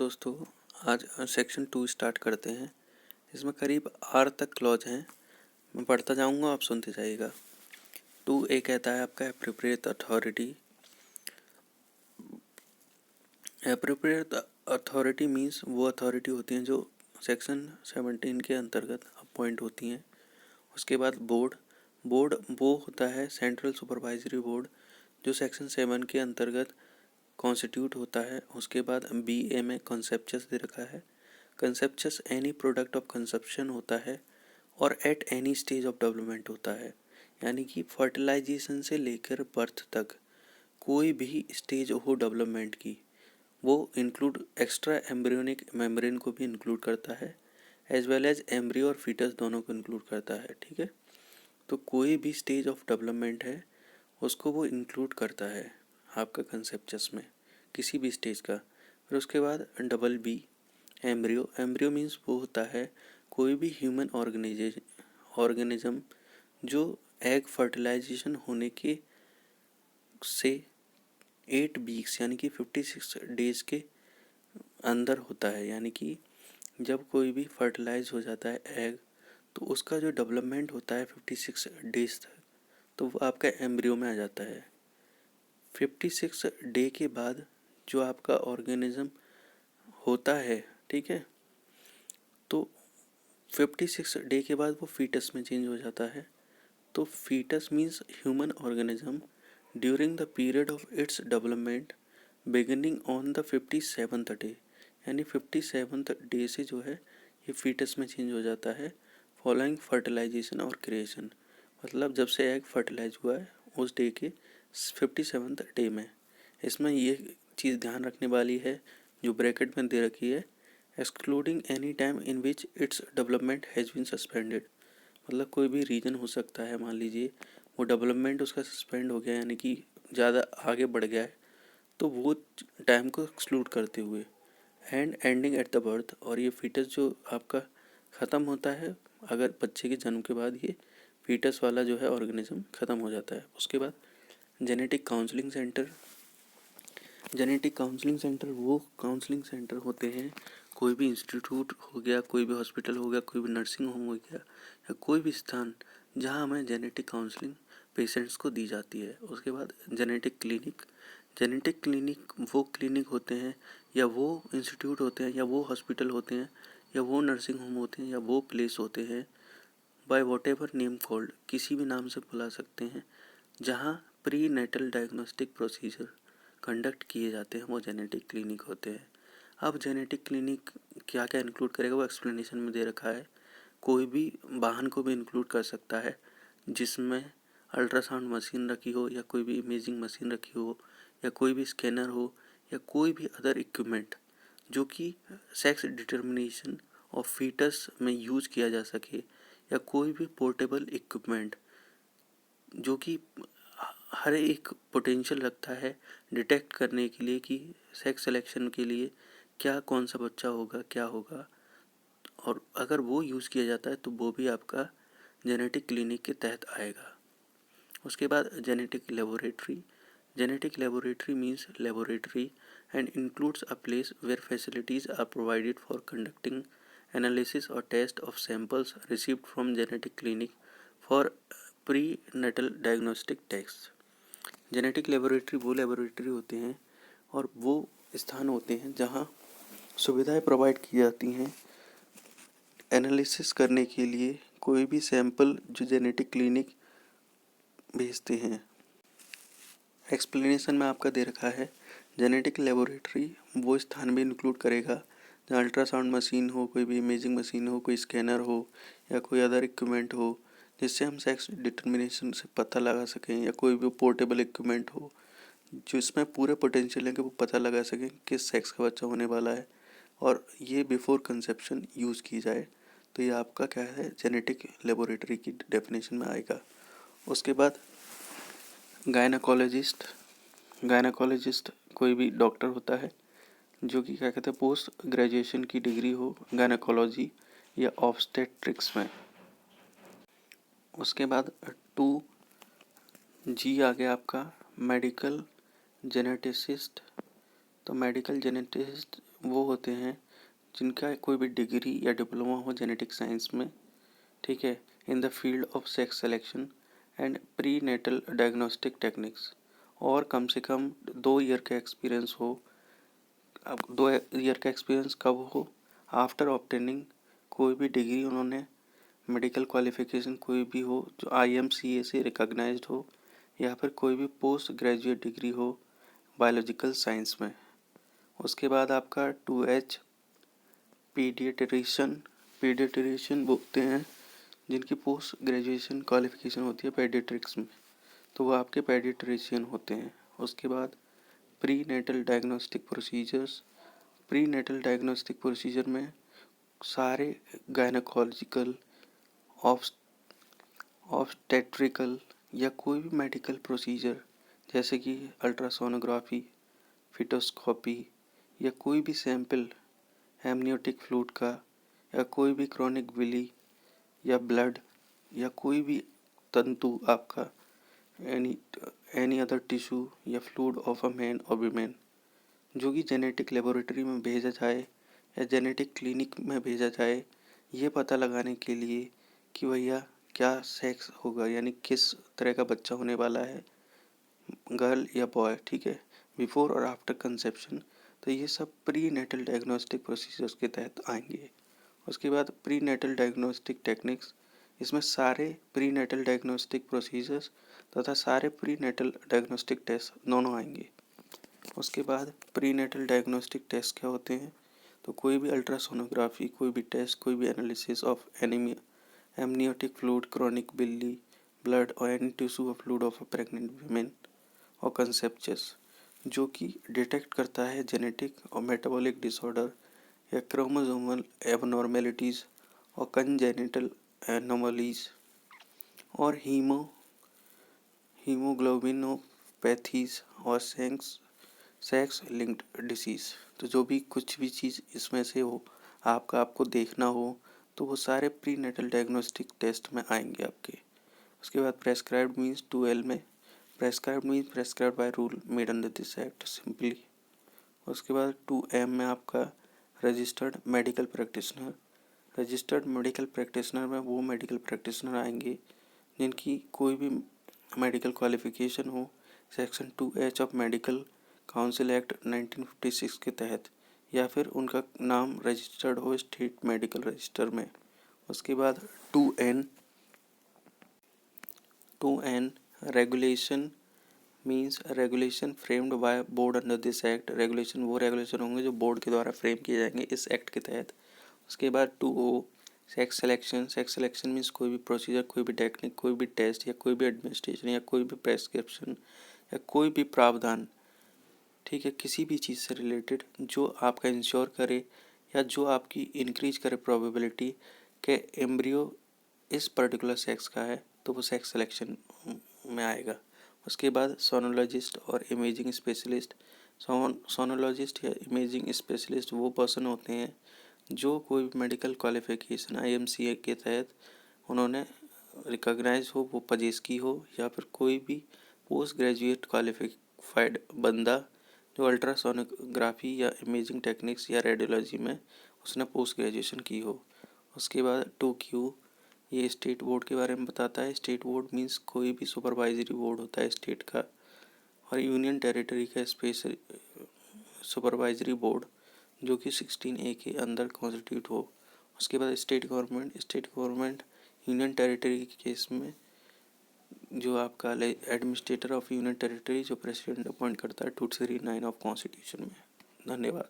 दोस्तों, आज section 2 start करते हैं। इसमें करीब आर तक क्लॉज हैं। मैं पढ़ता जाऊंगा, आप सुनते जाइएगा। 2A कहता है आपका appropriate authority. Appropriate authority means वो अथॉरिटी होती हैं जो सेक्शन 17 के अंतर्गत अपॉइंट होती हैं। उसके बाद बोर्ड वो होता है सेंट्रल सुपरवाइजरी बोर्ड जो सेक्शन 7 के अंतर्गत कॉन्स्टिट्यूट होता है। उसके बाद BA में कंसेप्चस दे रखा है। कंसेप्चस एनी प्रोडक्ट ऑफ कंजप्शन होता है और at any stage of development होता है, यानी कि फर्टिलाइजेशन से लेकर बर्थ तक कोई भी स्टेज हो डेवलपमेंट की, वो इंक्लूड एक्स्ट्रा एम्ब्रियोनिक मेम्ब्रेन को भी इंक्लूड करता है, एज वेल एज एम्ब्रियो और फीटस दोनों को इंक्लूड करता है। ठीक है, तो कोई भी स्टेज ऑफ डेवलपमेंट है उसको वो इंक्लूड करता है आपका कंसेप्चस में, किसी भी स्टेज का। फिर उसके बाद BB एम्ब्रियो मीन्स वो होता है कोई भी ह्यूमन ऑर्गेनिज्म जो एग फर्टिलाइजेशन होने के से 8 वीक्स यानी कि 56 डेज के अंदर होता है। यानी कि जब कोई भी फर्टिलाइज हो जाता है एग, तो उसका जो डेवलपमेंट होता है 56 डेज तक, तो वो आपका एम्ब्रियो में आ जाता है। 56 डे के बाद जो आपका ऑर्गेनिज्म होता है, ठीक है, तो 56 डे के बाद वो फीटस में चेंज हो जाता है। तो foetus means human organism during the period of its development beginning on the 57th day, यानी 57th डे से जो है ये फीटस में चेंज हो जाता है फॉलोइंग फर्टिलाइजेशन और क्रिएशन। मतलब जब से एग फर्टिलाइज हुआ है उस डे के 57th डे में। इसमें ये चीज़ ध्यान रखने वाली है जो ब्रैकेट में दे रखी है, excluding any time in which its development has been suspended. मतलब कोई भी रीज़न हो सकता है, मान लीजिए वो डेवलपमेंट उसका सस्पेंड हो गया यानी कि ज़्यादा आगे बढ़ गया है, तो वो टाइम को एक्सक्लूड करते हुए and ending at the birth, और ये फीटस जो आपका ख़त्म होता है अगर बच्चे के जन्म के बाद, ये फीटस वाला जो है ऑर्गेनिज्म ख़त्म हो जाता है। उसके बाद जेनेटिक काउंसलिंग सेंटर वो काउंसलिंग सेंटर होते हैं, कोई भी इंस्टीट्यूट हो गया, कोई भी हॉस्पिटल हो गया, कोई भी नर्सिंग होम हो गया, या कोई भी स्थान जहां हमें जेनेटिक काउंसलिंग पेशेंट्स को दी जाती है। उसके बाद जेनेटिक क्लिनिक वो क्लिनिक होते हैं या वो इंस्टीट्यूट होते हैं या वो हॉस्पिटल होते हैं या वो नर्सिंग होम होते हैं या वो प्लेस होते हैं, by whatever name called, किसी भी नाम से बुला सकते हैं, जहाँ prenatal diagnostic procedure conduct किए जाते हैं, वो जेनेटिक क्लिनिक होते हैं। अब जेनेटिक क्लिनिक क्या क्या इंक्लूड करेगा वो एक्सप्लेनेशन में दे रखा है। कोई भी वाहन को भी इंक्लूड कर सकता है जिसमें अल्ट्रासाउंड मशीन रखी हो या कोई भी इमेजिंग मशीन रखी हो या कोई भी स्कैनर हो या कोई भी अदर इक्विपमेंट जो कि सेक्स डिटर्मिनेशन ऑफ फीटस में यूज किया जा सके, या कोई भी पोर्टेबल इक्विपमेंट जो कि हर एक पोटेंशियल रखता है डिटेक्ट करने के लिए कि सेक्स सिलेक्शन के लिए क्या कौन सा बच्चा होगा, क्या होगा, और अगर वो यूज़ किया जाता है तो वो भी आपका जेनेटिक क्लिनिक के तहत आएगा। उसके बाद genetic laboratory means laboratory and includes a place where facilities are provided for conducting analysis और test of samples received from genetic clinic for prenatal diagnostic test. Genetic laboratory वो laboratory होते हैं और वो स्थान होते हैं जहाँ सुविधाएं प्रोवाइड की जाती हैं एनालिसिस करने के लिए कोई भी सैंपल जो जेनेटिक क्लिनिक भेजते हैं। एक्सप्लेनेशन में आपका दे रखा है जेनेटिक लेबोरेटरी वो स्थान भी इंक्लूड करेगा जहाँ अल्ट्रासाउंड मशीन हो, कोई भी इमेजिंग मशीन हो, कोई स्कैनर हो या कोई अदर इक्विपमेंट हो जिससे हम सेक्स डिटर्मिनेशन से पता लगा सकें, या कोई भी पोर्टेबल इक्विपमेंट हो जिसमें पूरे पोटेंशियल है कि वो पता लगा सकें किस सेक्स का बच्चा होने वाला है, और ये बिफोर कंसेप्शन यूज़ की जाए। तो ये आपका क्या है, जेनेटिक लेबोरेटरी की डेफिनेशन में आएगा। उसके बाद गायनाकोलॉजिस्ट कोई भी डॉक्टर होता है जो कि क्या कहते हैं पोस्ट ग्रेजुएशन की डिग्री हो गायनाकोलॉजी या ऑब्स्टेट्रिक्स में। उसके बाद 2G आ गया आपका मेडिकल जेनेटिसिस्ट। तो मेडिकल जेनेटिसिस्ट वो होते हैं जिनका कोई भी डिग्री या डिप्लोमा हो जेनेटिक साइंस में, ठीक है, in the field of sex selection and prenatal diagnostic techniques, और कम से कम 2 ईयर का एक्सपीरियंस हो। अब 2 ईयर का एक्सपीरियंस कब हो? आफ्टर ऑब्टेनिंग कोई भी डिग्री उन्होंने, मेडिकल क्वालिफिकेशन कोई भी हो जो IMCA से रिकॉग्नाइज्ड हो, या फिर कोई भी पोस्ट ग्रेजुएट डिग्री हो बायोलॉजिकल साइंस में। उसके बाद आपका 2H पीडियाट्रिशियन, पीडियाट्रिशियन बोलते हैं जिनकी पोस्ट ग्रेजुएशन क्वालिफिकेशन होती है पेडियाट्रिक्स में, तो वो आपके पेडियाट्रिशियन होते हैं। उसके बाद prenatal diagnostic procedures, prenatal diagnostic procedure में सारे गायनोकोलॉजिकल, ऑब्स्टेट्रिकल या कोई भी मेडिकल प्रोसीजर जैसे कि अल्ट्रासोनोग्राफी, फिटोस्कोपी या कोई भी सैंपल एमनियोटिक फ्लूइड का, या कोई भी क्रॉनिक विली या ब्लड, या कोई भी तंतु आपका, एनी अदर टिश्यू या फ्लूइड ऑफ अ मैन और वीमेन, जो कि जेनेटिक लेबोरेटरी में भेजा जाए या जेनेटिक क्लिनिक में भेजा जाए, ये पता लगाने के लिए कि भैया क्या सेक्स होगा, यानी किस तरह का बच्चा होने वाला है, गर्ल या बॉय, ठीक है, बिफोर और आफ्टर कंसेप्शन। तो ये सब प्री नेटल डायग्नोस्टिक प्रोसीजर्स के तहत आएंगे। उसके बाद प्री नेटल डायग्नोस्टिक टेक्निक्स, इसमें सारे प्री नेटल डायग्नोस्टिक प्रोसीजर्स तथा सारे प्री नेटल डायग्नोस्टिक टेस्ट दोनों आएंगे। उसके बाद प्री नेटल डायग्नोस्टिक टेस्ट क्या होते हैं? तो कोई भी अल्ट्रासोनोग्राफी, कोई भी टेस्ट, कोई भी analysis of amniotic fluid, chronic बिल्ली, ब्लड और any tissue of fluid of a pregnant women और कंसेप्चस, जो कि डिटेक्ट करता है जेनेटिक और मेटाबॉलिक डिसऑर्डर या क्रोमोसोमल एबनॉर्मेलिटीज़ और कंजेनिटल एनोमलीज और हीमोग्लोबिनोपैथीज और सेक्स लिंक्ड डिसीज़। तो जो भी कुछ भी चीज़ इसमें से हो आपको देखना हो, तो वो सारे प्री नेटल डायग्नोस्टिक टेस्ट में आएंगे आपके। उसके बाद प्रेस्क्राइब्ड मीन्स 2L में, prescribed means prescribed by rule made under this act simply. उसके बाद 2M में आपका registered medical practitioner, registered medical practitioner में वो मेडिकल प्रैक्टिशनर आएंगे जिनकी कोई भी मेडिकल क्वालिफिकेशन हो section 2H of medical council act 1956 के तहत, या फिर उनका नाम रजिस्टर्ड हो स्टेट मेडिकल रजिस्टर में। उसके बाद 2N regulation means regulation framed by board under this act, regulation वो रेगुलेशन होंगे जो बोर्ड के द्वारा फ्रेम किए जाएंगे इस एक्ट के तहत। उसके बाद 2O sex selection, sex selection means कोई भी प्रोसीजर, कोई भी टेक्निक, कोई भी टेस्ट या कोई भी एडमिनिस्ट्रेशन या कोई भी प्रेस्क्रिप्शन या कोई भी प्रावधान, ठीक है, किसी भी चीज़ से रिलेटेड जो आपका इंश्योर करे या जो आपकी इंक्रीज करे प्रोबेबिलिटी के एम्ब्रियो इस पर्टिकुलर सेक्स का है, तो वो सेक्स सिलेक्शन में आएगा। उसके बाद सोनोलॉजिस्ट और इमेजिंग स्पेशलिस्ट, सोनोलॉजिस्ट या इमेजिंग स्पेशलिस्ट वो पर्सन होते हैं जो कोई भी मेडिकल क्वालिफिकेशन IMCA के तहत उन्होंने रिकॉग्नाइज हो, वो पजेस की हो, या फिर कोई भी पोस्ट ग्रेजुएट क्वालिफाइड बंदा जो अल्ट्रासोनोग्राफी या इमेजिंग टेक्निक्स या रेडियोलॉजी में उसने पोस्ट ग्रेजुएशन की हो। उसके बाद 2Q ये स्टेट बोर्ड के बारे में बताता है। स्टेट बोर्ड मीन्स कोई भी सुपरवाइजरी बोर्ड होता है स्टेट का, और यूनियन टेरिटरी का स्पेशल सुपरवाइजरी बोर्ड जो कि 16A के अंदर कॉन्स्टिट्यूट हो। उसके बाद स्टेट गवर्नमेंट यूनियन टेरिटरी के केस में जो आपका एडमिनिस्ट्रेटर ऑफ यूनियन टेरिटरी जो प्रेसिडेंट अपॉइंट करता है 239 ऑफ कॉन्स्टिट्यूशन में। धन्यवाद।